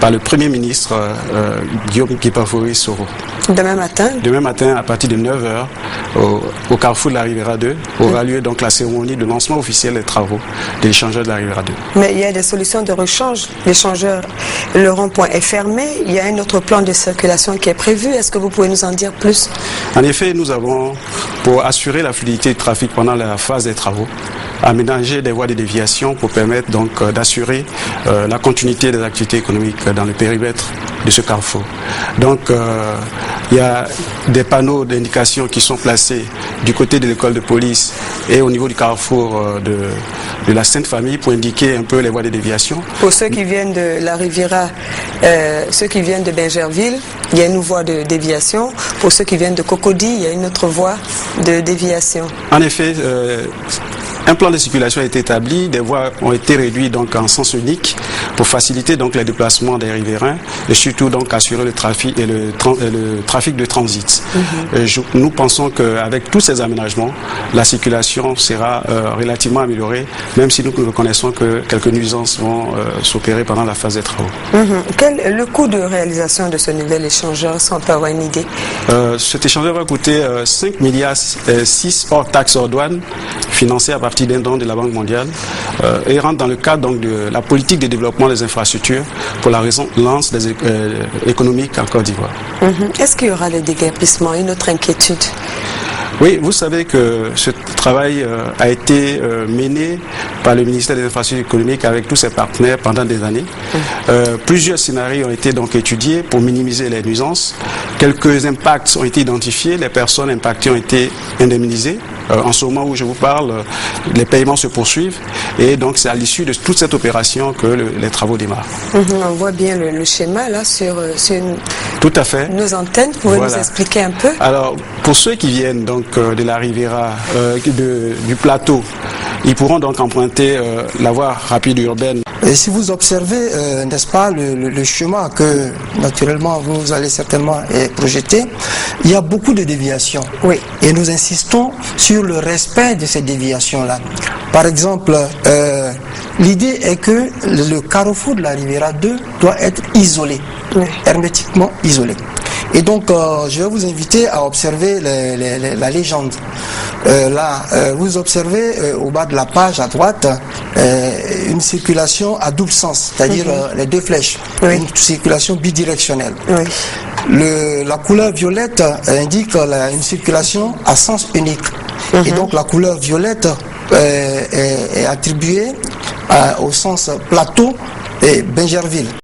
par le Premier ministre Guillaume Kipafori Soro. Demain matin? Demain matin, à partir de 9h, au carrefour de la Riviera 2, aura lieu donc la cérémonie de lancement officiel des travaux de l'échangeur de la Riviera 2. Mais il y a des solutions de rechange. L'échangeur, le rond-point est fermé. Il y a un autre plan de circulation qui est prévu. Est-ce que vous pouvez nous en dire plus? En effet, nous avons, pour assurer la fluidité du trafic pendant la phase des travaux, aménager des voies de déviation pour permettre donc d'assurer la continuité des activités économiques dans le périmètre de ce carrefour. Donc il y a des panneaux d'indication qui sont placés du côté de l'école de police et au niveau du carrefour de la Sainte Famille pour indiquer un peu les voies de déviation. Pour ceux qui viennent de la Riviera, ceux qui viennent de Bingerville, il y a une voie de déviation. Pour ceux qui viennent de Cocody, il y a une autre voie de déviation. En effet, un plan de circulation a été établi, des voies ont été réduites donc en sens unique pour faciliter donc les déplacements des riverains et surtout donc assurer le trafic et le trafic de transit. Nous pensons qu'avec tous ces aménagements, la circulation sera relativement améliorée, même si nous reconnaissons que quelques nuisances vont s'opérer pendant la phase des travaux. Quel est le coût de réalisation de ce nouvel échangeur, sans peut avoir une idée? Cet échangeur va coûter 5,6 milliards hors taxes hors douane, financé à partir d'un don de la Banque mondiale et rentre dans le cadre donc, de la politique de développement des infrastructures pour la relance économique en Côte d'Ivoire. Est-ce qu'il y aura des déguerpissements? Une autre inquiétude? Oui, vous savez que ce travail a été mené par le ministère des Infrastructures économiques avec tous ses partenaires pendant des années. Plusieurs scénarios ont été donc étudiés pour minimiser les nuisances. Quelques impacts ont été identifiés, les personnes impactées ont été indemnisées. En ce moment où je vous parle, les paiements se poursuivent et donc c'est à l'issue de toute cette opération que les travaux démarrent. On voit bien le schéma là sur tout à fait. Nos antennes. Vous pouvez nous expliquer un peu? Alors, pour ceux qui viennent donc de la Riviera, du plateau, ils pourront donc emprunter la voie rapide urbaine. Et si vous observez, n'est-ce pas, le chemin que naturellement vous allez certainement projeter, il y a beaucoup de déviations. Oui. Et nous insistons sur le respect de ces déviations-là. Par exemple, l'idée est que le carrefour de la Riviera 2 doit être isolé, hermétiquement isolé. Et donc, je vais vous inviter à observer la légende. Vous observez au bas de la page à droite une circulation à double sens, c'est-à-dire les deux flèches, une circulation bidirectionnelle. La couleur violette indique une circulation à sens unique. Et donc, la couleur violette est attribuée au sens plateau et Bingerville.